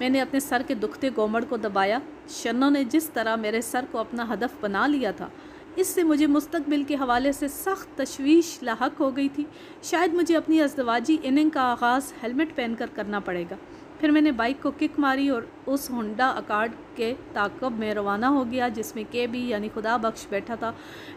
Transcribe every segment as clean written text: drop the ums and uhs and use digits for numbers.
میں نے اپنے سر کے دکھتے گومڑ کو دبایا۔ شنوں نے جس طرح میرے سر کو اپنا ہدف بنا لیا تھا، اس سے مجھے مستقبل کے حوالے سے سخت تشویش لاحق ہو گئی تھی۔ شاید مجھے اپنی ازدواجی اننگ کا آغاز ہیلمٹ پہن کر کرنا پڑے گا۔ پھر میں نے بائک کو کک ماری اور اس ہونڈا اکارڈ کے تعاقب میں روانہ ہو گیا جس میں کے بی یعنی خدا بخش بیٹھا تھا۔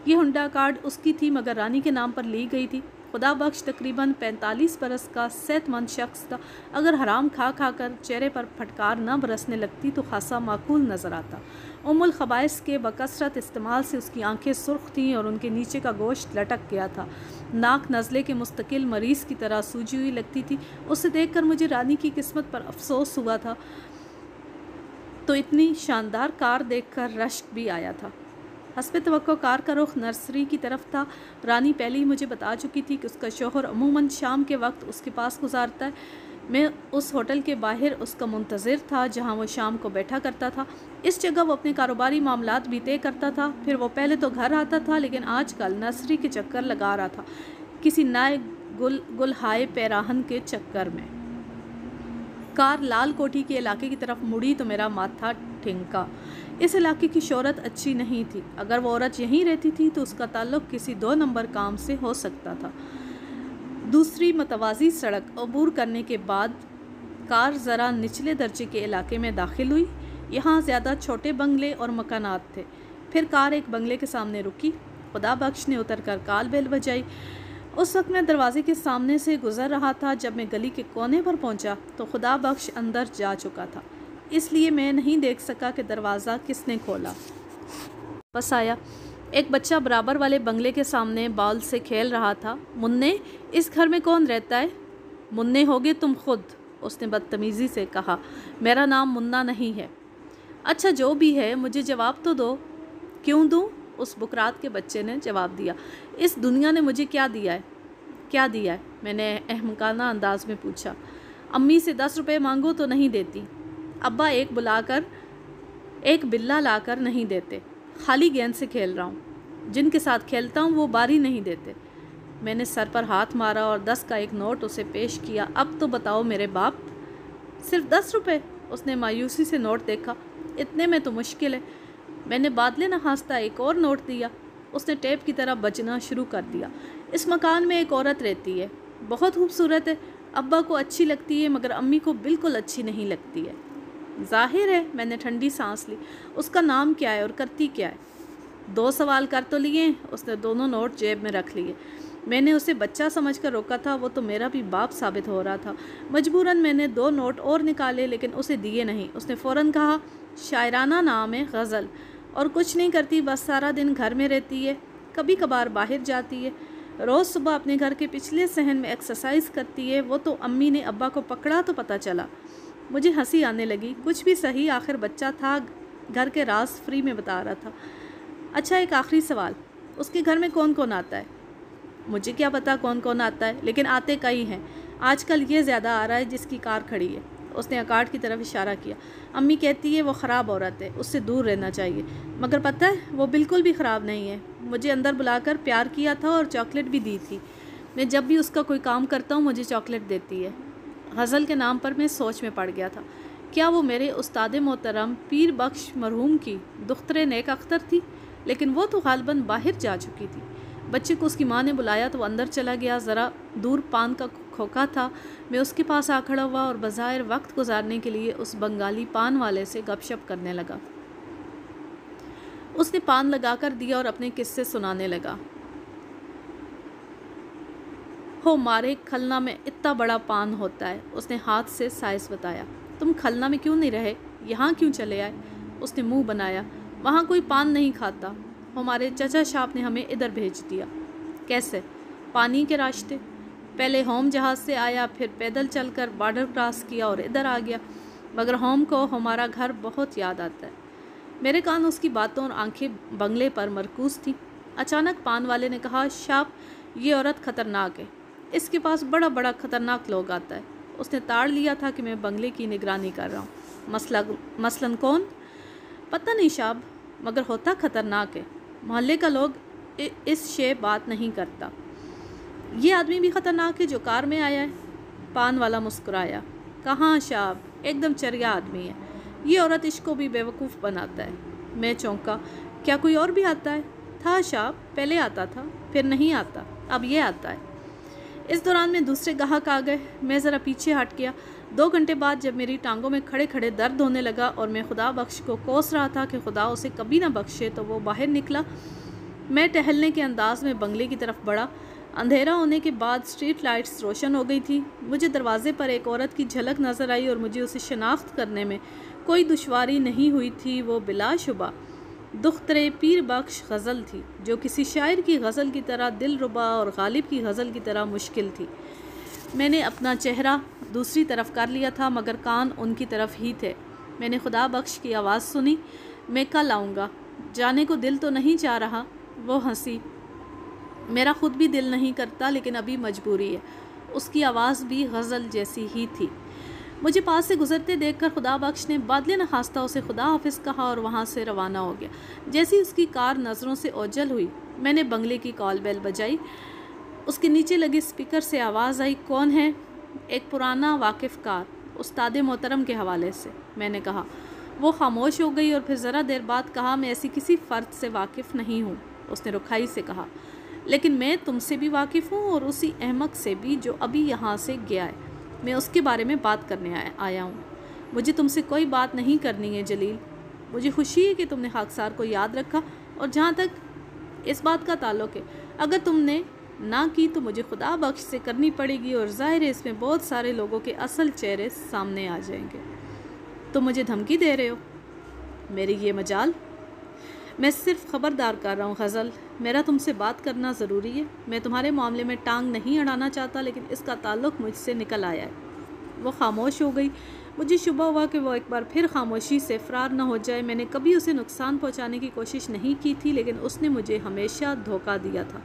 یہ ہونڈا اکارڈ اس کی تھی مگر رانی کے نام پر لی گئی تھی۔ خدا بخش تقریباً 45 برس کا صحت مند شخص تھا۔ اگر حرام کھا کر چہرے پر پھٹکار نہ برسنے لگتی تو خاصا معقول نظر آتا۔ الخبائث کے بکثرت استعمال سے اس کی آنکھیں سرخ تھیں اور ان کے نیچے کا گوشت لٹک گیا تھا۔ ناک نزلے کے مستقل مریض کی طرح سوجی ہوئی لگتی تھی۔ اسے دیکھ کر مجھے رانی کی قسمت پر افسوس ہوا تھا تو اتنی شاندار کار دیکھ کر رشک بھی آیا تھا۔ حسب توقع کار کا رخ نرسری کی طرف تھا۔ رانی پہلے ہی مجھے بتا چکی تھی کہ اس کا شوہر عموماً شام کے وقت اس کے پاس گزارتا ہے۔ میں اس ہوٹل کے باہر اس کا منتظر تھا جہاں وہ شام کو بیٹھا کرتا تھا۔ اس جگہ وہ اپنے کاروباری معاملات بھی طے کرتا تھا۔ پھر وہ پہلے تو گھر آتا تھا لیکن آج کل نرسری کے چکر لگا رہا تھا، کسی نئے گلہائے پیراہن کے چکر میں۔ کار لال کوٹھی کے علاقے کی طرف مڑی تو میرا ماتھا ٹھنکا۔ اس علاقے کی شہرت اچھی نہیں تھی۔ اگر وہ عورت یہیں رہتی تھی تو اس کا تعلق کسی 2 نمبر کام سے ہو سکتا تھا۔ دوسری متوازی سڑک عبور کرنے کے بعد کار ذرا نچلے درجے کے علاقے میں داخل ہوئی۔ یہاں زیادہ چھوٹے بنگلے اور مکانات تھے۔ پھر کار ایک بنگلے کے سامنے رکی۔ خدا بخش نے اتر کر کال بیل بجائی۔ اس وقت میں دروازے کے سامنے سے گزر رہا تھا۔ جب میں گلی کے کونے پر پہنچا تو خدا بخش اندر جا چکا تھا، اس لیے میں نہیں دیکھ سکا کہ دروازہ کس نے کھولا۔ بس آیا۔ ایک بچہ برابر والے بنگلے کے سامنے بال سے کھیل رہا تھا۔ منّے، اس گھر میں کون رہتا ہے؟ منّے ہوگے تم خود، اس نے بدتمیزی سے کہا۔ میرا نام منا نہیں ہے۔ اچھا جو بھی ہے مجھے جواب تو دو۔ کیوں دوں؟ اس بکرات کے بچے نے جواب دیا۔ اس دنیا نے مجھے کیا دیا ہے؟ کیا دیا ہے؟ میں نے احمقانہ انداز میں پوچھا۔ امی سے 10 روپے مانگو تو نہیں دیتی۔ ابا ایک بلا لا کر نہیں دیتے۔ خالی گیند سے کھیل رہا ہوں۔ جن کے ساتھ کھیلتا ہوں وہ باری نہیں دیتے۔ میں نے سر پر ہاتھ مارا اور 10 کا ایک نوٹ اسے پیش کیا۔ اب تو بتاؤ میرے باپ۔ صرف 10 روپے؟ اس نے مایوسی سے نوٹ دیکھا۔ اتنے میں تو مشکل ہے۔ میں نے بادلے نخواستہ ایک اور نوٹ دیا۔ اس نے ٹیپ کی طرح بجنا شروع کر دیا۔ اس مکان میں ایک عورت رہتی ہے، بہت خوبصورت ہے۔ ابا کو اچھی لگتی ہے مگر امی کو بالکل اچھی نہیں لگتی ہے۔ ظاہر ہے، میں نے ٹھنڈی سانس لی۔ اس کا نام کیا ہے اور کرتی کیا ہے؟ 2 سوال کر تو لیے۔ اس نے دونوں نوٹ جیب میں رکھ لیے۔ میں نے اسے بچہ سمجھ کر روکا تھا، وہ تو میرا بھی باپ ثابت ہو رہا تھا۔ مجبوراً میں نے 2 نوٹ اور نکالے لیکن اسے دیے نہیں۔ اس نے فوراً کہا، شاعرانہ نام ہے غزل، اور کچھ نہیں کرتی، بس سارا دن گھر میں رہتی ہے، کبھی کبھار باہر جاتی ہے، روز صبح اپنے گھر کے پچھلے صحن میں ایکسرسائز کرتی ہے۔ وہ تو امی نے ابا کو پکڑا تو پتہ چلا۔ مجھے ہنسی آنے لگی۔ کچھ بھی صحیح، آخر بچہ تھا، گھر کے راز فری میں بتا رہا تھا۔ اچھا ایک آخری سوال، اس کے گھر میں کون کون آتا ہے؟ مجھے کیا پتا کون کون آتا ہے، لیکن آتے کئی ہیں۔ آج کل یہ زیادہ آ رہا ہے جس کی کار کھڑی ہے۔ اس نے اکارڈ کی طرف اشارہ کیا۔ امی کہتی ہے وہ خراب عورت ہے، اس سے دور رہنا چاہیے، مگر پتہ ہے وہ بالکل بھی خراب نہیں ہے۔ مجھے اندر بلا کر پیار کیا تھا اور چاکلیٹ بھی دی تھی۔ میں جب بھی اس کا کوئی کام کرتا ہوں مجھے چاکلیٹ دیتی ہے۔ غزل کے نام پر میں سوچ میں پڑ گیا تھا۔ کیا وہ میرے استاد محترم پیر بخش مرحوم کی دختر نیک اختر تھی؟ لیکن وہ تو غالباً باہر جا چکی تھی۔ بچے کو اس کی ماں نے بلایا تو وہ اندر چلا گیا۔ ذرا دور پان کا کھوکا تھا۔ میں اس کے پاس آ کھڑا ہوا اور بظاہر وقت گزارنے کے لیے اس بنگالی پان والے سے گپ شپ کرنے لگا۔ اس نے پان لگا کر دیا اور اپنے قصے سنانے لگا۔ ہو مارے کھلنا میں اتنا بڑا پان ہوتا ہے، اس نے ہاتھ سے سائز بتایا۔ تم کھلنا میں کیوں نہیں رہے، یہاں کیوں چلے آئے؟ اس نے منہ بنایا۔ وہاں کوئی پان نہیں کھاتا، ہمارے چچا شاپ نے ہمیں ادھر بھیج دیا۔ کیسے؟ پانی کے راستے۔ پہلے ہوم جہاز سے آیا، پھر پیدل چل کر بارڈر کراس کیا اور ادھر آ گیا، مگر ہوم کو ہمارا گھر بہت یاد آتا ہے۔ میرے کان اس کی باتوں اور آنکھیں بنگلے پر مرکوز تھیں۔ اچانک پان والے نے کہا، شاپ یہ عورت خطرناک ہے، اس کے پاس بڑا بڑا خطرناک لوگ آتا ہے۔ اس نے تاڑ لیا تھا کہ میں بنگلے کی نگرانی کر رہا ہوں۔ مثلاً کون؟ پتہ نہیں شاب، مگر ہوتا خطرناک ہے۔ محلے کا لوگ اس شے بات نہیں کرتا۔ یہ آدمی بھی خطرناک ہے جو کار میں آیا ہے؟ پان والا مسکرایا۔ کہاں شاب، ایک دم چریا آدمی ہے، یہ عورت عشق کو بھی بیوقوف بناتا ہے۔ میں چونکا، کیا کوئی اور بھی آتا ہے؟ تھا شاپ، پہلے آتا تھا، پھر نہیں آتا، اب یہ آتا ہے۔ اس دوران میں دوسرے گاہک آ گئے، میں ذرا پیچھے ہٹ گیا۔ 2 گھنٹے بعد جب میری ٹانگوں میں کھڑے کھڑے درد ہونے لگا اور میں خدا بخش کو کوس رہا تھا کہ خدا اسے کبھی نہ بخشے، تو وہ باہر نکلا۔ میں ٹہلنے کے انداز میں بنگلے کی طرف بڑھا۔ اندھیرا ہونے کے بعد اسٹریٹ لائٹس روشن ہو گئی تھی۔ مجھے دروازے پر ایک عورت کی جھلک نظر آئی اور مجھے اسے شناخت کرنے میں کوئی دشواری نہیں ہوئی تھی۔ وہ بلا شبہ دختر پیر بخش غزل تھی، جو کسی شاعر کی غزل کی طرح دلربا اور غالب کی غزل کی طرح مشکل تھی۔ میں نے اپنا چہرہ دوسری طرف کر لیا تھا، مگر کان ان کی طرف ہی تھے۔ میں نے خدا بخش کی آواز سنی، میں کل آؤں گا، جانے کو دل تو نہیں چاہ رہا۔ وہ ہنسی، میرا خود بھی دل نہیں کرتا، لیکن ابھی مجبوری ہے۔ اس کی آواز بھی غزل جیسی ہی تھی۔ مجھے پاس سے گزرتے دیکھ کر خدا بخش نے بادل نخواستہ اسے خدا حافظ کہا اور وہاں سے روانہ ہو گیا۔ جیسی اس کی کار نظروں سے اوجھل ہوئی، میں نے بنگلے کی کال بیل بجائی۔ اس کے نیچے لگے اسپیکر سے آواز آئی، کون ہے؟ ایک پرانا واقف کار، استاد محترم کے حوالے سے، میں نے کہا۔ وہ خاموش ہو گئی اور پھر ذرا دیر بعد کہا، میں ایسی کسی فرد سے واقف نہیں ہوں۔ اس نے رکھائی سے کہا، لیکن میں تم سے بھی واقف ہوں اور اسی احمق سے بھی جو ابھی یہاں سے گیا ہے۔ میں اس کے بارے میں بات کرنے آیا ہوں۔ مجھے تم سے کوئی بات نہیں کرنی ہے جلیل۔ مجھے خوشی ہے کہ تم نے خاکسار کو یاد رکھا، اور جہاں تک اس بات کا تعلق ہے، اگر تم نے نہ کی تو مجھے خدا بخش سے کرنی پڑے گی، اور ظاہر ہے اس میں بہت سارے لوگوں کے اصل چہرے سامنے آ جائیں گے۔ تم مجھے دھمکی دے رہے ہو؟ میری یہ مجال؟ میں صرف خبردار کر رہا ہوں غزل، میرا تم سے بات کرنا ضروری ہے۔ میں تمہارے معاملے میں ٹانگ نہیں اڑانا چاہتا، لیکن اس کا تعلق مجھ سے نکل آیا ہے۔ وہ خاموش ہو گئی۔ مجھے شبہ ہوا کہ وہ ایک بار پھر خاموشی سے فرار نہ ہو جائے۔ میں نے کبھی اسے نقصان پہنچانے کی کوشش نہیں کی تھی، لیکن اس نے مجھے ہمیشہ دھوکہ دیا تھا۔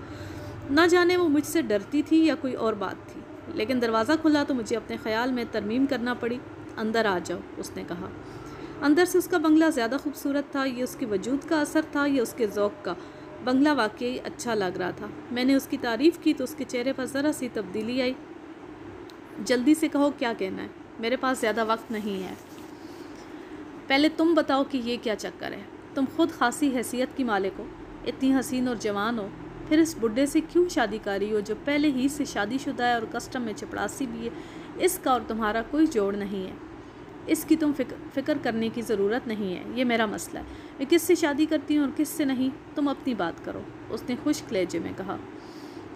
نہ جانے وہ مجھ سے ڈرتی تھی یا کوئی اور بات تھی، لیکن دروازہ کھلا تو مجھے اپنے خیال میں ترمیم کرنا پڑی۔ اندر آ جاؤ، اس نے کہا۔ اندر سے اس کا بنگلہ زیادہ خوبصورت تھا۔ یہ اس کے وجود کا اثر تھا یا اس کے ذوق کا؟ بنگلہ واقعی اچھا لگ رہا تھا۔ میں نے اس کی تعریف کی تو اس کے چہرے پر ذرا سی تبدیلی آئی۔ جلدی سے کہو کیا کہنا ہے، میرے پاس زیادہ وقت نہیں ہے۔ پہلے تم بتاؤ کہ یہ کیا چکر ہے؟ تم خود خاصی حیثیت کی مالک ہو، اتنی حسین اور جوان ہو، پھر اس بڈھے سے کیوں شادی کاری ہو جو پہلے ہی سے شادی شدہ ہے اور کسٹم میں چپڑاسی بھی ہے؟ اس کا اور تمہارا کوئی جوڑ نہیں ہے۔ اس کی تم فکر کرنے کی ضرورت نہیں ہے، یہ میرا مسئلہ ہے۔ میں کس سے شادی کرتی ہوں اور کس سے نہیں، تم اپنی بات کرو، اس نے خشک لہجے میں کہا۔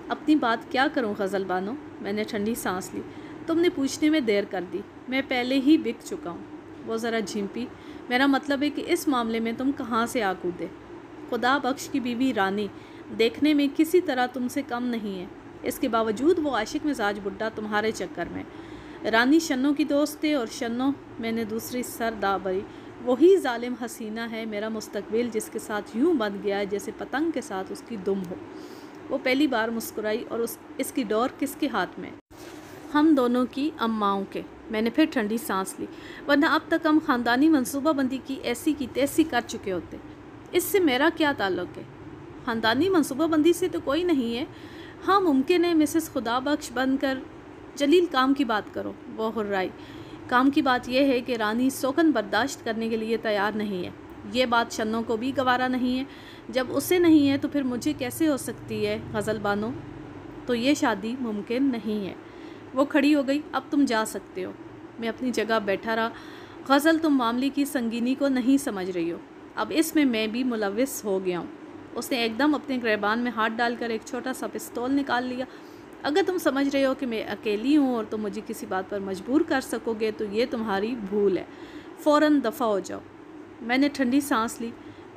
اپنی بات کیا کروں غزل بانو؟ میں نے ٹھنڈی سانس لی۔ تم نے پوچھنے میں دیر کر دی، میں پہلے ہی بک چکا ہوں۔ وہ ذرا جھمپی۔ میرا مطلب ہے کہ اس معاملے میں تم کہاں سے آ کودے؟ خدا بخش کی بیوی رانی دیکھنے میں کسی طرح تم سے کم نہیں ہے، اس کے باوجود وہ عاشق مزاج بڈھا تمہارے چکر میں۔ رانی شنوں کی دوست تھے، اور شنوں، میں نے دوسری سر دا بری، وہی ظالم حسینہ ہے میرا مستقبل، جس کے ساتھ یوں بند گیا ہے جیسے پتنگ کے ساتھ اس کی دم ہو۔ وہ پہلی بار مسکرائی، اور اس کی ڈور کس کے ہاتھ میں؟ ہم دونوں کی اماؤں کے۔ میں نے پھر ٹھنڈی سانس لی، ورنہ اب تک ہم خاندانی منصوبہ بندی کی ایسی کی تیسی کر چکے ہوتے۔ اس سے میرا کیا تعلق ہے؟ خاندانی منصوبہ بندی سے تو کوئی نہیں ہے۔ ہاں ممکن ہے مسز خدا بخش بن کر جلیل کام کی بات کرو۔ وہ ہررائی۔ کام کی بات یہ ہے کہ رانی سوکن برداشت کرنے کے لیے تیار نہیں ہے۔ یہ بات شنوں کو بھی گوارا نہیں ہے۔ جب اسے نہیں ہے تو پھر مجھے کیسے ہو سکتی ہے غزل بانو؟ تو یہ شادی ممکن نہیں ہے۔ وہ کھڑی ہو گئی، اب تم جا سکتے ہو۔ میں اپنی جگہ بیٹھا رہا۔ غزل، تم معاملے کی سنگینی کو نہیں سمجھ رہی ہو۔ اب اس میں بھی ملوث ہو گیا ہوں۔ اس نے ایک دم اپنے گریبان میں ہاتھ ڈال کر ایک چھوٹا سا پستول نکال لیا۔ اگر تم سمجھ رہے ہو کہ میں اکیلی ہوں اور تم مجھے کسی بات پر مجبور کر سکو گے تو یہ تمہاری بھول ہے۔ فوراً دفع ہو جاؤ۔ میں نے ٹھنڈی سانس لی۔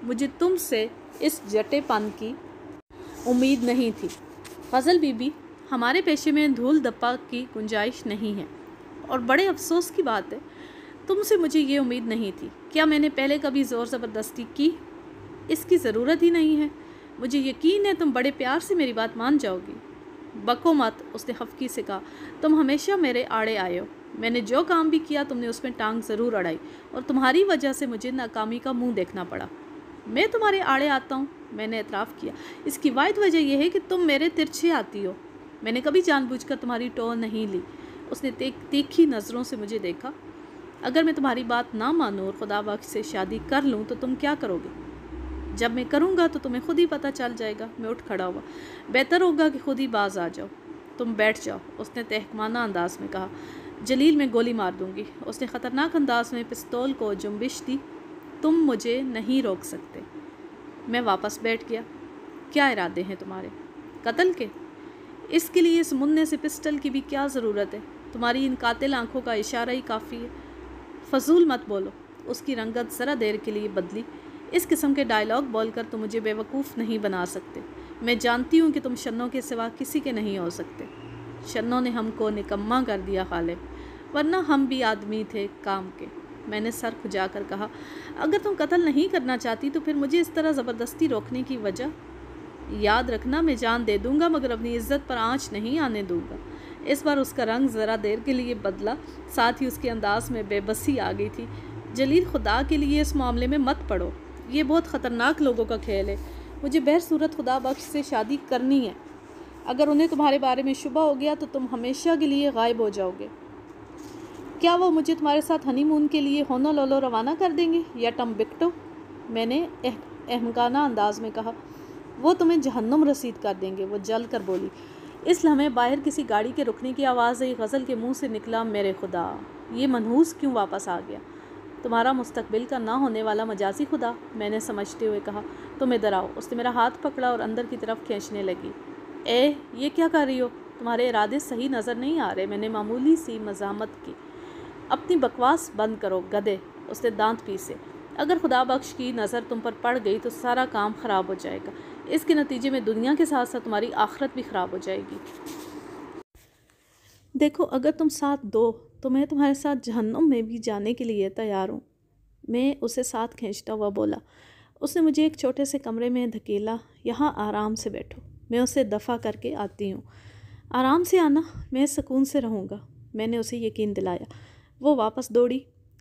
مجھے تم سے اس جٹے پن کی امید نہیں تھی۔ غزل بی بی، ہمارے پیشے میں دھول دھپا کی گنجائش نہیں ہے، اور بڑے افسوس کی بات ہے، تم سے مجھے یہ امید نہیں تھی۔ کیا میں نے پہلے کبھی زور زبردستی کی؟ اس کی ضرورت ہی نہیں ہے۔ مجھے یقین ہے تم بڑے پیار سے میری بات مان جاؤ گی۔ بکو مت، اس نے خفگی سے کہا، تم ہمیشہ میرے آڑے آئے ہو۔ میں نے جو کام بھی کیا تم نے اس میں ٹانگ ضرور اڑائی، اور تمہاری وجہ سے مجھے ناکامی کا منہ دیکھنا پڑا۔ میں تمہارے آڑے آتا ہوں، میں نے اعتراف کیا۔ اس کی واحد وجہ یہ ہے کہ تم میرے ترچھے آتی ہو۔ میں نے کبھی جان بوجھ کر تمہاری ٹو نہیں لی۔ اس نے تیکھی نظروں سے مجھے دیکھا۔ اگر میں تمہاری بات نہ مانوں اور خدا بخش سے شادی کر لوں تو تم کیا کرو گے؟ جب میں کروں گا تو تمہیں خود ہی پتہ چل جائے گا۔ میں اٹھ کھڑا ہوا۔ بہتر ہوگا کہ خود ہی باز آ جاؤ۔ تم بیٹھ جاؤ، اس نے تحکمانہ انداز میں کہا۔ جلیل میں گولی مار دوں گی، اس نے خطرناک انداز میں پستول کو جنبش دی۔ تم مجھے نہیں روک سکتے۔ میں واپس بیٹھ گیا۔ کیا ارادے ہیں تمہارے؟ قتل کے؟ اس کے لیے اس مننے سے پسٹل کی بھی کیا ضرورت ہے؟ تمہاری ان قاتل آنکھوں کا اشارہ ہی کافی ہے۔ فضول مت بولو۔ اس کی رنگت ذرا دیر کے لیے بدلی۔ اس قسم کے ڈائیلاگ بول کر تم مجھے بیوقوف نہیں بنا سکتے۔ میں جانتی ہوں کہ تم شنوں کے سوا کسی کے نہیں ہو سکتے۔ شنوں نے ہم کو نکما کر دیا غالب، ورنہ ہم بھی آدمی تھے کام کے۔ میں نے سر کھجا کر کہا، اگر تم قتل نہیں کرنا چاہتی تو پھر مجھے اس طرح زبردستی روکنے کی وجہ؟ یاد رکھنا میں جان دے دوں گا مگر اپنی عزت پر آنچ نہیں آنے دوں گا۔ اس بار اس کا رنگ ذرا دیر کے لیے بدلا، ساتھ ہی اس کے انداز میں بے بسی آ گئی تھی۔ جلیل، خدا کے لیے اس معاملے میں مت پڑو، یہ بہت خطرناک لوگوں کا کھیل ہے۔ مجھے بہر صورت خدا بخش سے شادی کرنی ہے۔ اگر انہیں تمہارے بارے میں شبہ ہو گیا تو تم ہمیشہ کے لیے غائب ہو جاؤ گے۔ کیا وہ مجھے تمہارے ساتھ ہنی مون کے لیے ہونولولو روانہ کر دیں گے یا ٹمبکٹو؟ میں نے احمقانہ انداز میں کہا۔ وہ تمہیں جہنم رسید کر دیں گے، وہ جل کر بولی۔ اس لمحے باہر کسی گاڑی کے رکنے کی آواز آئی۔ غزل کے منہ سے نکلا، میرے خدا، یہ منحوس کیوں واپس آ گیا؟ تمہارا مستقبل کا نہ ہونے والا مجازی خدا، میں نے سمجھتے ہوئے کہا۔ تم ادھر آؤ۔ اس نے میرا ہاتھ پکڑا اور اندر کی طرف کھینچنے لگی۔ یہ کیا کر رہی ہو؟ تمہارے ارادے صحیح نظر نہیں آ رہے۔ میں نے معمولی سی مزاحمت کی۔ اپنی بکواس بند کرو گدھے، اس نے دانت پیسے۔ اگر خدا بخش کی نظر تم پر پڑ گئی تو سارا کام خراب ہو جائے گا۔ اس کے نتیجے میں دنیا کے ساتھ ساتھ تمہاری آخرت بھی خراب ہو جائے گی۔ دیکھو، اگر تم ساتھ دو تو میں تمہارے ساتھ جہنم میں بھی جانے کے لیے تیار ہوں۔ میں اسے ساتھ کھینچتا ہوا بولا۔ اس نے مجھے ایک چھوٹے سے کمرے میں دھکیلا۔ یہاں آرام سے بیٹھو، میں اسے دفع کر کے آتی ہوں۔ آرام سے آنا، میں سکون سے رہوں گا، میں نے اسے یقین دلایا۔ وہ واپس دوڑی۔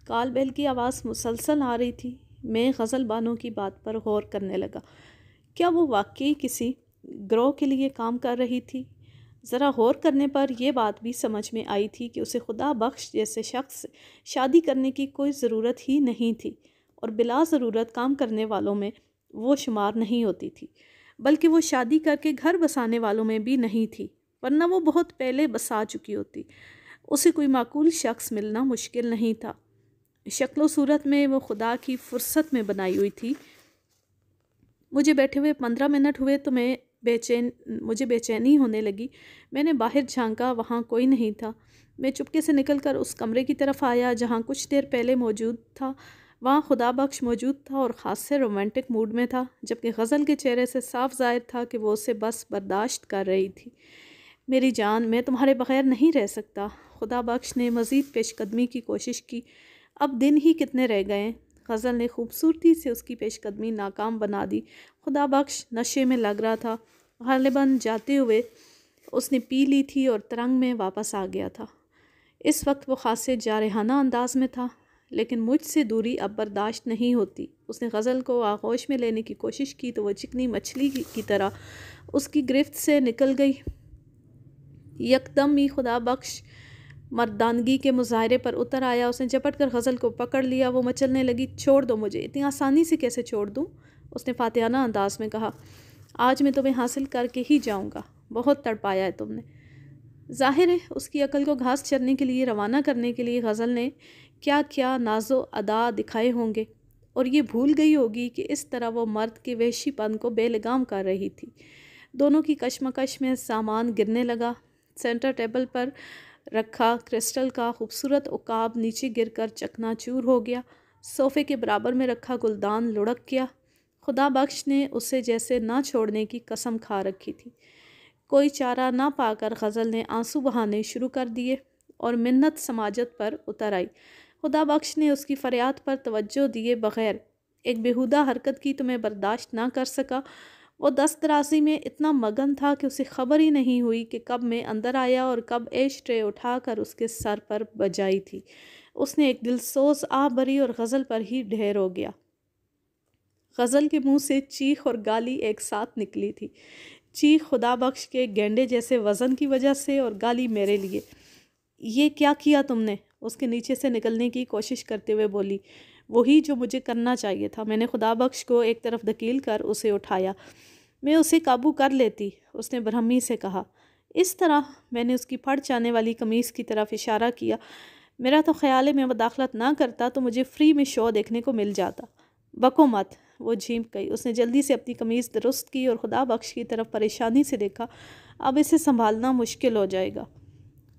کال بیل کی آواز مسلسل آ رہی تھی۔ میں غزل بانو کی بات پر غور کرنے لگا۔ کیا وہ واقعی کسی گروہ کے لیے کام کر رہی تھی؟ ذرا غور کرنے پر یہ بات بھی سمجھ میں آئی تھی کہ اسے خدا بخش جیسے شخص سے شادی کرنے کی کوئی ضرورت ہی نہیں تھی، اور بلا ضرورت کام کرنے والوں میں وہ شمار نہیں ہوتی تھی، بلکہ وہ شادی کر کے گھر بسانے والوں میں بھی نہیں تھی، ورنہ وہ بہت پہلے بسا چکی ہوتی۔ اسے کوئی معقول شخص ملنا مشکل نہیں تھا۔ شکل و صورت میں وہ خدا کی فرصت میں بنائی ہوئی تھی۔ مجھے بیٹھے ہوئے 15 منٹ ہوئے تو مجھے بے چینی ہونے لگی۔ میں نے باہر جھانکا، وہاں کوئی نہیں تھا۔ میں چپکے سے نکل کر اس کمرے کی طرف آیا جہاں کچھ دیر پہلے موجود تھا۔ وہاں خدا بخش موجود تھا اور خاصے رومانٹک موڈ میں تھا، جبکہ غزل کے چہرے سے صاف ظاہر تھا کہ وہ اسے بس برداشت کر رہی تھی۔ میری جان، میں تمہارے بغیر نہیں رہ سکتا۔ خدا بخش نے مزید پیش قدمی کی کوشش کی۔ اب دن ہی کتنے رہ گئے؟ غزل نے خوبصورتی سے اس کی پیش قدمی ناکام بنا دی۔ خدا بخش نشے میں لگ رہا تھا۔ غالباً جاتے ہوئے اس نے پی لی تھی اور ترنگ میں واپس آ گیا تھا۔ اس وقت وہ خاصے جارحانہ انداز میں تھا، لیکن مجھ سے دوری اب برداشت نہیں ہوتی۔ اس نے غزل کو آغوش میں لینے کی کوشش کی تو وہ چکنی مچھلی کی طرح اس کی گرفت سے نکل گئی۔ یکدم ہی خدا بخش مردانگی کے مظاہرے پر اتر آیا۔ اس نے جھپٹ کر غزل کو پکڑ لیا۔ وہ مچلنے لگی۔ چھوڑ دو مجھے، اتنی آسانی سے کیسے چھوڑ دوں؟ اس نے فاتحانہ انداز میں کہا۔ آج میں تمہیں حاصل کر کے ہی جاؤں گا، بہت تڑپایا ہے تم نے۔ ظاہر ہے اس کی عقل کو گھاس چرنے کے لیے روانہ کرنے کے لیے غزل نے کیا کیا ناز و ادا دکھائے ہوں گے، اور یہ بھول گئی ہوگی کہ اس طرح وہ مرد کے وحشی پن کو بے لگام کر رہی تھی۔ دونوں کی کشمکش میں سامان گرنے لگا۔ سینٹر ٹیبل پر رکھا کرسٹل کا خوبصورت عقاب نیچے گر کر چکنا چور ہو گیا۔ صوفے کے برابر میں رکھا گلدان لڑک گیا۔ خدا بخش نے اسے جیسے نہ چھوڑنے کی قسم کھا رکھی تھی۔ کوئی چارہ نہ پا کر غزل نے آنسو بہانے شروع کر دیے اور منت سماجت پر اتر آئی۔ خدا بخش نے اس کی فریاد پر توجہ دیے بغیر ایک بیہودہ حرکت کی تو میں برداشت نہ کر سکا۔ وہ دست درازی میں اتنا مگن تھا کہ اسے خبر ہی نہیں ہوئی کہ کب میں اندر آیا اور کب ایش ٹرے اٹھا کر اس کے سر پر بجائی تھی۔ اس نے ایک دلسوز آہ بھری اور غزل پر ہی ڈھیر ہو گیا۔ غزل کے منہ سے چیخ اور گالی ایک ساتھ نکلی تھی۔ چیخ خدا بخش کے گینڈے جیسے وزن کی وجہ سے اور گالی میرے لیے۔ یہ کیا کیا تم نے؟ اس کے نیچے سے نکلنے کی کوشش کرتے ہوئے بولی، وہی جو مجھے کرنا چاہیے تھا۔ میں نے خدا بخش کو ایک طرف دھکیل کر اسے اٹھایا۔ میں اسے قابو کر لیتی، اس نے برہمی سے کہا۔ اس طرح میں نے اس کی پھٹ جانے والی قمیص کی طرف اشارہ کیا۔ میرا تو خیال ہے میں مداخلت نہ کرتا تو مجھے فری میں شو دیکھنے کو مل جاتا۔ بکو مت، وہ جھینک گئی۔ اس نے جلدی سے اپنی قمیص درست کی اور خدا بخش کی طرف پریشانی سے دیکھا۔ اب اسے سنبھالنا مشکل ہو جائے گا۔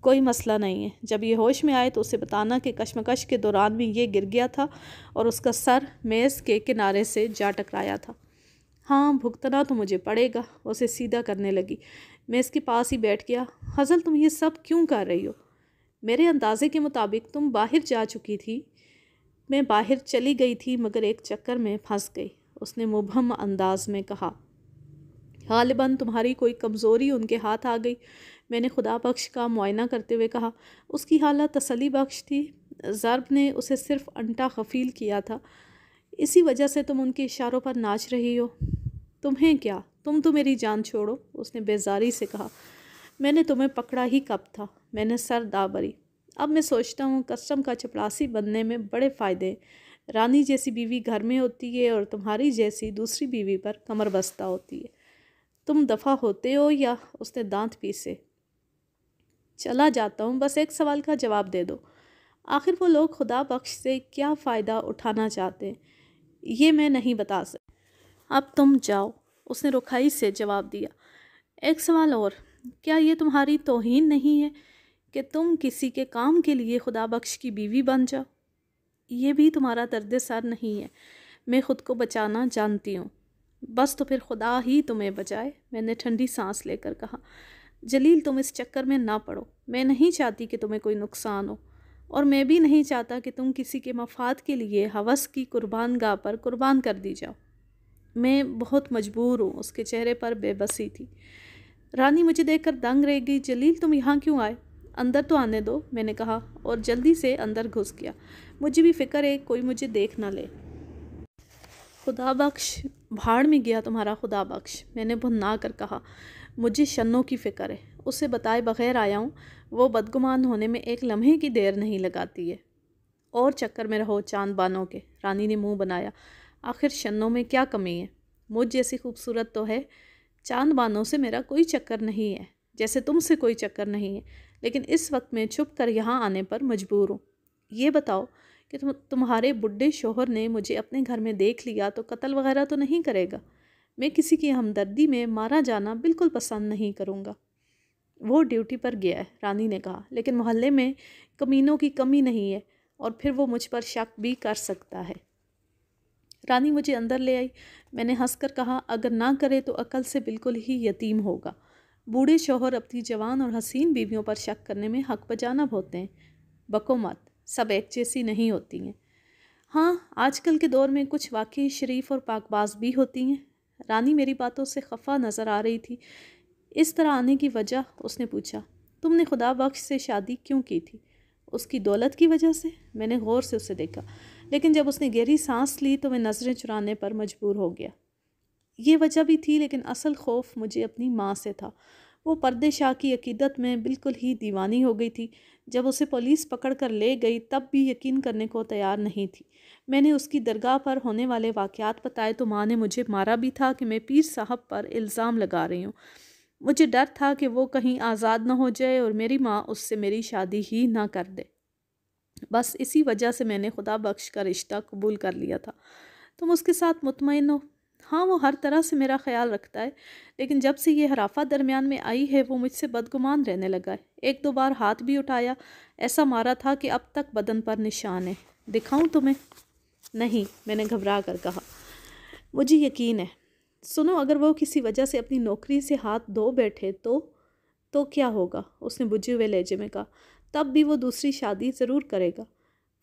کوئی مسئلہ نہیں ہے۔ جب یہ ہوش میں آئے تو اسے بتانا کہ کشمکش کے دوران بھی یہ گر گیا تھا اور اس کا سر میز کے کنارے سے جا ٹکرایا تھا۔ ہاں، بھگتنا تو مجھے پڑے گا۔ اسے سیدھا کرنے لگی۔ میں اس کے پاس ہی بیٹھ گیا۔ حضل، تم یہ سب کیوں کر رہی ہو؟ میرے اندازے کے مطابق تم باہر جا چکی تھی۔ میں باہر چلی گئی تھی مگر ایک چکر میں پھنس گئی، اس نے مبہم انداز میں کہا۔ غالباً تمہاری کوئی کمزوری ان کے ہاتھ آ گئی، میں نے خدا بخش کا معائنہ کرتے ہوئے کہا۔ اس کی حالت تسلی بخش تھی۔ ضرب نے اسے صرف انٹا غفیل کیا تھا، اسی وجہ سے تم ان کے اشاروں پر ناچ رہی ہو۔ تمہیں کیا؟ تم تو میری جان چھوڑو، اس نے بیزاری سے کہا۔ میں نے تمہیں پکڑا ہی کب تھا؟ میں نے سر دابری۔ اب میں سوچتا ہوں کسٹم کا چپڑاسی بننے میں بڑے فائدے ہیں۔ رانی جیسی بیوی گھر میں ہوتی ہے اور تمہاری جیسی دوسری بیوی پر کمر بستہ ہوتی ہے۔ تم دفع ہوتے ہو یا؟ اس نے دانت پیسے۔ چلا جاتا ہوں، بس ایک سوال کا جواب دے دو۔ آخر وہ لوگ خدا بخش سے کیا فائدہ اٹھانا چاہتے ہیں، یہ میں نہیں بتا سکتی۔ اب تم جاؤ، اس نے رکھائی سے جواب دیا۔ ایک سوال اور، کیا یہ تمہاری توہین نہیں ہے کہ تم کسی کے کام کے لیے خدا بخش کی بیوی بن جاؤ؟ یہ بھی تمہارا درد سر نہیں ہے، میں خود کو بچانا جانتی ہوں۔ بس تو پھر خدا ہی تمہیں بچائے، میں نے ٹھنڈی سانس لے کر کہا۔ جلیل، تم اس چکر میں نہ پڑو، میں نہیں چاہتی کہ تمہیں کوئی نقصان ہو، اور میں بھی نہیں چاہتا کہ تم کسی کے مفاد کے لیے ہوس کی قربان گاہ پر قربان کر دی جاؤ۔ میں بہت مجبور ہوں۔ اس کے چہرے پر بے بسی تھی۔ رانی مجھے دیکھ کر دنگ رہ گئی۔ جلیل، تم یہاں کیوں آئے؟ اندر تو آنے دو، میں نے کہا اور جلدی سے اندر گھس گیا۔ مجھے بھی فکر ہے کوئی مجھے دیکھ نہ لے۔ خدا بخش بھاڑ میں گیا تمہارا خدا بخش، میں نے بھنا کر کہا۔ مجھے شنوں کی فکر ہے، اسے بتائے بغیر آیا ہوں، وہ بدگمان ہونے میں ایک لمحے کی دیر نہیں لگاتی ہے۔ اور چکر میں رہو چاند بانوں کے، رانی نے منہ بنایا۔ آخر شنوں میں کیا کمی ہے؟ مجھ جیسی خوبصورت تو ہے۔ چاند بانوں سے میرا کوئی چکر نہیں ہے، جیسے تم سے کوئی چکر نہیں ہے، لیکن اس وقت میں چھپ کر یہاں آنے پر مجبور ہوں۔ یہ بتاؤ کہ تمہارے بڈھے شوہر نے مجھے اپنے گھر میں دیکھ لیا تو قتل وغیرہ تو نہیں کرے گا؟ میں کسی کی ہمدردی میں مارا جانا بالکل پسند نہیں کروں گا۔ وہ ڈیوٹی پر گیا ہے، رانی نے کہا، لیکن محلے میں کمینوں کی کمی نہیں ہے، اور پھر وہ مجھ پر شک بھی کر سکتا ہے۔ رانی مجھے اندر لے آئی۔ میں نے ہنس کر کہا، اگر نہ کرے تو عقل سے بالکل ہی یتیم ہوگا۔ بوڑھے شوہر اپنی جوان اور حسین بیویوں پر شک کرنے میں حق بجانب ہوتے ہیں۔ بکو مت، سب ایک جیسی نہیں ہوتی ہیں۔ ہاں، آج کل کے دور میں کچھ واقعی شریف اور پاک باز بھی ہوتی ہیں۔ رانی میری باتوں سے خفا نظر آ رہی تھی۔ اس طرح آنے کی وجہ؟ اس نے پوچھا۔ تم نے خدا بخش سے شادی کیوں کی تھی؟ اس کی دولت کی وجہ سے؟ میں نے غور سے اسے دیکھا، لیکن جب اس نے گہری سانس لی تو میں نظریں چرانے پر مجبور ہو گیا۔ یہ وجہ بھی تھی، لیکن اصل خوف مجھے اپنی ماں سے تھا۔ وہ پردے شاہ کی عقیدت میں بالکل ہی دیوانی ہو گئی تھی۔ جب اسے پولیس پکڑ کر لے گئی تب بھی یقین کرنے کو تیار نہیں تھی۔ میں نے اس کی درگاہ پر ہونے والے واقعات بتائے تو ماں نے مجھے مارا بھی تھا کہ میں پیر صاحب پر الزام لگا رہی ہوں۔ مجھے ڈر تھا کہ وہ کہیں آزاد نہ ہو جائے اور میری ماں اس سے میری شادی ہی نہ کر دے۔ بس اسی وجہ سے میں نے خدا بخش کا رشتہ قبول کر لیا تھا۔ تم اس کے ساتھ مطمئن ہو؟ ہاں، وہ ہر طرح سے میرا خیال رکھتا ہے، لیکن جب سے یہ حرافہ درمیان میں آئی ہے وہ مجھ سے بدگمان رہنے لگا ہے۔ ایک دو بار ہاتھ بھی اٹھایا، ایسا مارا تھا کہ اب تک بدن پر نشان ہے۔ دکھاؤں تمہیں؟ نہیں، میں نے گھبرا کر کہا۔ مجھے یقین ہے۔ سنو، اگر وہ کسی وجہ سے اپنی نوکری سے ہاتھ دھو بیٹھے تو کیا ہوگا؟ اس نے بجھے ہوئے لہجے میں کہا۔ تب بھی وہ دوسری شادی ضرور کرے گا۔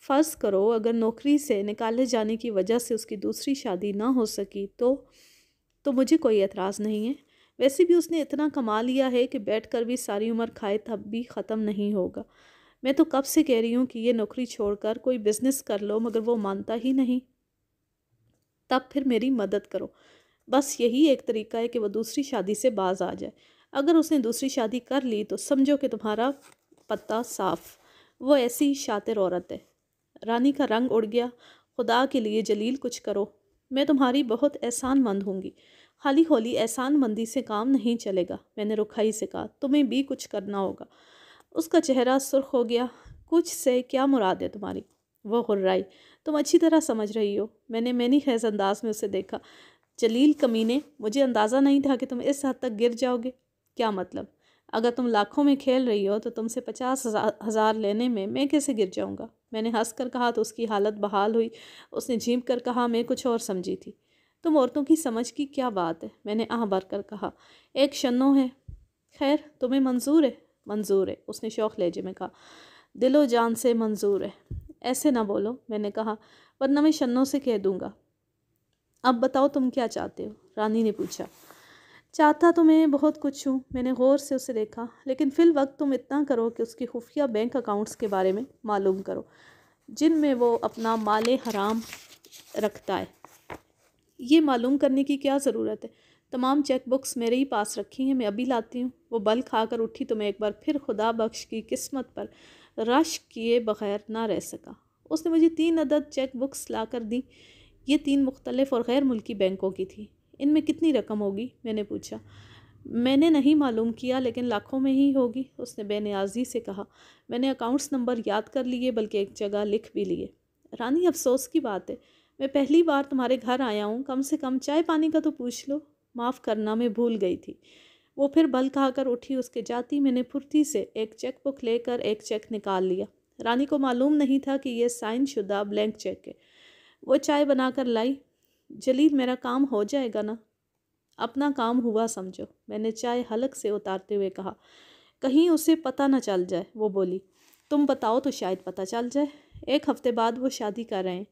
فرض کرو اگر نوکری سے نکالے جانے کی وجہ سے اس کی دوسری شادی نہ ہو سکی تو مجھے کوئی اعتراض نہیں ہے۔ ویسے بھی اس نے اتنا کما لیا ہے کہ بیٹھ کر بھی ساری عمر کھائے تب بھی ختم نہیں ہوگا۔ میں تو کب سے کہہ رہی ہوں کہ یہ نوکری چھوڑ کر کوئی بزنس کر لو، مگر وہ مانتا ہی نہیں۔ تب پھر میری مدد کرو۔ بس یہی ایک طریقہ ہے کہ وہ دوسری شادی سے باز آ جائے۔ اگر اس نے دوسری شادی کر لی تو سمجھو کہ تمہارا پتہ صاف۔ وہ ایسی شاطر عورت ہے۔ رانی کا رنگ اڑ گیا۔ خدا کے لیے جلیل کچھ کرو، میں تمہاری بہت احسان مند ہوں گی۔ خالی ہولی احسان مندی سے کام نہیں چلے گا، میں نے رکھائی سے کہا، تمہیں بھی کچھ کرنا ہوگا۔ اس کا چہرہ سرخ ہو گیا۔ کچھ سے کیا مراد ہے تمہاری؟ وہ غرائی۔ تم اچھی طرح سمجھ رہی ہو۔ میں نے مینی خیز انداز میں اسے دیکھا۔ جلیل کمینے، مجھے اندازہ نہیں تھا کہ تم اس حد تک گر جاؤ گے۔ کیا مطلب؟ اگر تم لاکھوں میں کھیل رہی ہو تو تم سے 50,000 لینے میں کیسے گر جاؤں گا؟ میں نے ہنس کر کہا تو اس کی حالت بحال ہوئی۔ اس نے جھینک کر کہا، میں کچھ اور سمجھی تھی۔ تم عورتوں کی سمجھ کی کیا بات ہے؟ میں نے آہ بھر کر کہا، ایک شنو ہے۔ خیر تمہیں منظور ہے؟ منظور ہے، اس نے شوق لہجے میں کہا، دل و جان سے منظور ہے۔ ایسے نہ بولو، میں نے کہا، ورنہ میں شنو سے کہہ دوں گا۔ اب بتاؤ تم کیا چاہتے ہو؟ رانی نے پوچھا۔ چاہتا تو میں بہت کچھ ہوں، میں نے غور سے اسے دیکھا، لیکن فی الوقت تم اتنا کرو کہ اس کی خفیہ بینک اکاؤنٹس کے بارے میں معلوم کرو جن میں وہ اپنا مال حرام رکھتا ہے۔ یہ معلوم کرنے کی کیا ضرورت ہے؟ تمام چیک بکس میرے ہی پاس رکھی ہیں، میں ابھی لاتی ہوں۔ وہ بل کھا کر اٹھی تو میں ایک بار پھر خدا بخش کی قسمت پر رشک کیے بغیر نہ رہ سکا۔ اس نے مجھے 3 عدد چیک بکس لا کر دیں۔ یہ 3 مختلف اور غیر ملکی بینکوں کی تھی۔ ان میں کتنی رقم ہوگی؟ میں نے پوچھا۔ میں نے نہیں معلوم کیا، لیکن لاکھوں میں ہی ہوگی، اس نے بے نیازی سے کہا۔ میں نے اکاؤنٹس نمبر یاد کر لیے، بلکہ ایک جگہ لکھ بھی لیے۔ رانی افسوس کی بات ہے، میں پہلی بار تمہارے گھر آیا ہوں، کم سے کم چائے پانی کا تو پوچھ لو۔ معاف کرنا، میں بھول گئی تھی۔ وہ پھر بل کھا کر اٹھی۔ اس کے جاتی میں نے پھرتی سے ایک چیک بک لے کر ایک چیک نکال لیا۔ رانی کو معلوم نہیں تھا کہ یہ سائن شدہ بلینک چیک ہے۔ وہ چائے بنا کر لائی۔ جلیل میرا کام ہو جائے گا نا؟ اپنا کام ہوا سمجھو، میں نے چائے حلق سے اتارتے ہوئے کہا۔ کہیں اسے پتہ نہ چل جائے، وہ بولی۔ تم بتاؤ تو شاید پتہ چل جائے۔ 1 ہفتے بعد وہ شادی کر رہے ہیں۔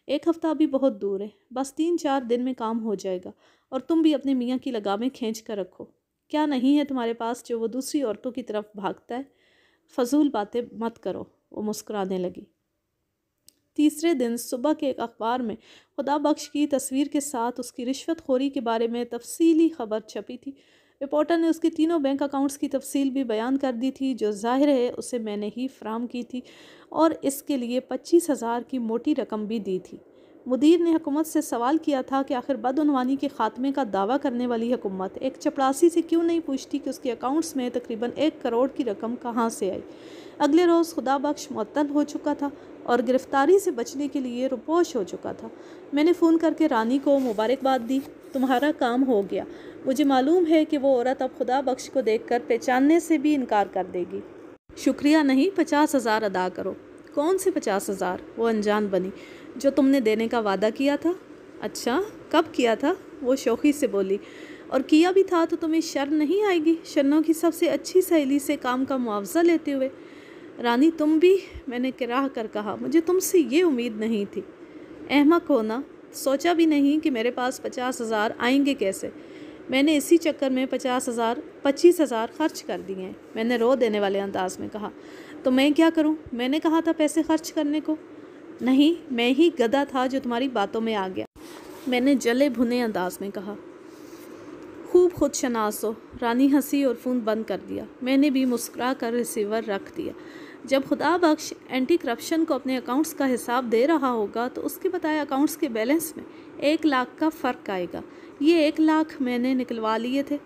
1 ہفتہ ابھی بہت دور ہے، بس 3-4 دن میں کام ہو جائے گا، اور تم بھی اپنے میاں کی لگامیں کھینچ کر رکھو۔ کیا نہیں ہے تمہارے پاس جو وہ دوسری عورتوں کی طرف بھاگتا ہے؟ فضول باتیں مت کرو، وہ مسکرانے لگی۔ تیسرے دن صبح کے ایک اخبار میں خدا بخش کی تصویر کے ساتھ اس کی رشوت خوری کے بارے میں تفصیلی خبر چھپی تھی۔ رپورٹر نے اس کی تینوں بینک اکاؤنٹس کی تفصیل بھی بیان کر دی تھی، جو ظاہر ہے اسے میں نے ہی فراہم کی تھی، اور اس کے لیے 25,000 کی موٹی رقم بھی دی تھی۔ مدیر نے حکومت سے سوال کیا تھا کہ آخر بدعنوانی کے خاتمے کا دعویٰ کرنے والی حکومت ایک چپڑاسی سے کیوں نہیں پوچھتی کہ اس کے اکاؤنٹس میں تقریباً 1 کروڑ کی رقم کہاں سے آئی۔ اگلے روز خدا بخش معطل ہو چکا تھا اور گرفتاری سے بچنے کے لیے روپوش ہو چکا تھا۔ میں نے فون کر کے رانی کو مبارکباد دی، تمہارا کام ہو گیا۔ مجھے معلوم ہے کہ وہ عورت اب خدا بخش کو دیکھ کر پہچاننے سے بھی انکار کر دے گی۔ شکریہ نہیں، 50,000 ادا کرو۔ کون سے 50,000؟ وہ انجان بنی۔ جو تم نے دینے کا وعدہ کیا تھا۔ اچھا، کب کیا تھا؟ وہ شوخی سے بولی۔ اور کیا بھی تھا تو تمہیں شرم نہیں آئے گی شنوں کی سب سے اچھی سہیلی سے کام کا معاوضہ لیتے ہوئے؟ رانی تم بھی، میں نے کراہ کر کہا، مجھے تم سے یہ امید نہیں تھی۔ احمق ہونا، سوچا بھی نہیں کہ میرے پاس 50,000 آئیں گے کیسے۔ میں نے اسی چکر میں 25,000 خرچ کر دیے ہیں، میں نے رو دینے والے انداز میں کہا۔ تو میں کیا کروں؟ میں نے کہا تھا پیسے خرچ کرنے کو؟ نہیں، میں ہی گدھا تھا جو تمہاری باتوں میں آ گیا، میں نے جلے بھنے انداز میں کہا۔ خوب خود شناس ہو۔ رانی ہنسی اور فون بند کر دیا۔ میں نے بھی مسکرا کر ریسیور رکھ دیا۔ جب خدا بخش اینٹی کرپشن کو اپنے اکاؤنٹس کا حساب دے رہا ہوگا تو اس کے بتائے اکاؤنٹس کے بیلنس میں 1 لاکھ کا فرق آئے گا۔ یہ 1 لاکھ میں نے نکلوا لیے تھے،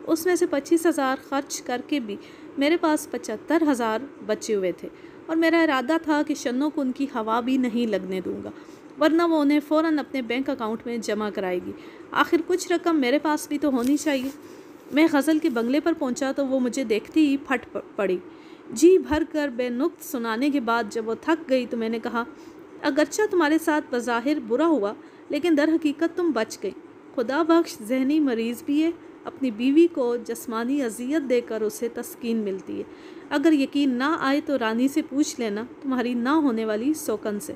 اس میں سے 25,000 خرچ کر کے بھی میرے پاس 75,000 بچے ہوئے تھے، اور میرا ارادہ تھا کہ شنوں کو ان کی ہوا بھی نہیں لگنے دوں گا، ورنہ وہ انہیں فوراً اپنے بینک اکاؤنٹ میں جمع کرائے گی۔ آخر کچھ رقم میرے پاس بھی تو ہونی چاہیے۔ میں غزل کے بنگلے پر پہنچا تو وہ مجھے دیکھتی ہی پھٹ پڑی۔ جی بھر کر بے نقط سنانے کے بعد جب وہ تھک گئی تو میں نے کہا، اگرچہ تمہارے ساتھ بظاہر برا ہوا، لیکن در حقیقت تم بچ گئی۔ خدا بخش ذہنی مریض بھی ہے، اپنی بیوی کو جسمانی اذیت دے کر اسے تسکین ملتی ہے۔ اگر یقین نہ آئے تو رانی سے پوچھ لینا، تمہاری نہ ہونے والی سوکن سے۔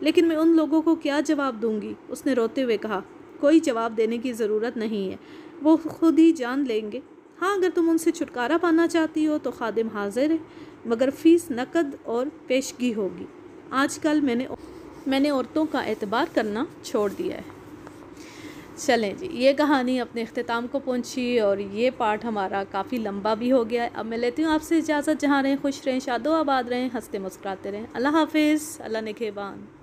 لیکن میں ان لوگوں کو کیا جواب دوں گی؟ اس نے روتے ہوئے کہا۔ کوئی جواب دینے کی ضرورت نہیں ہے، وہ خود ہی جان لیں گے۔ ہاں، اگر تم ان سے چھٹکارا پانا چاہتی ہو تو خادم حاضر ہے، مگر فیس نقد اور پیشگی ہوگی۔ آج کل میں نے عورتوں کا اعتبار کرنا چھوڑ دیا ہے۔ چلیں جی، یہ کہانی اپنے اختتام کو پہنچی اور یہ پارٹ ہمارا کافی لمبا بھی ہو گیا ہے. اب میں لیتی ہوں آپ سے اجازت. جہاں رہیں خوش رہیں، شاد و آباد رہیں، ہنستے مسکراتے رہیں. اللہ حافظ. اللہ نگہبان.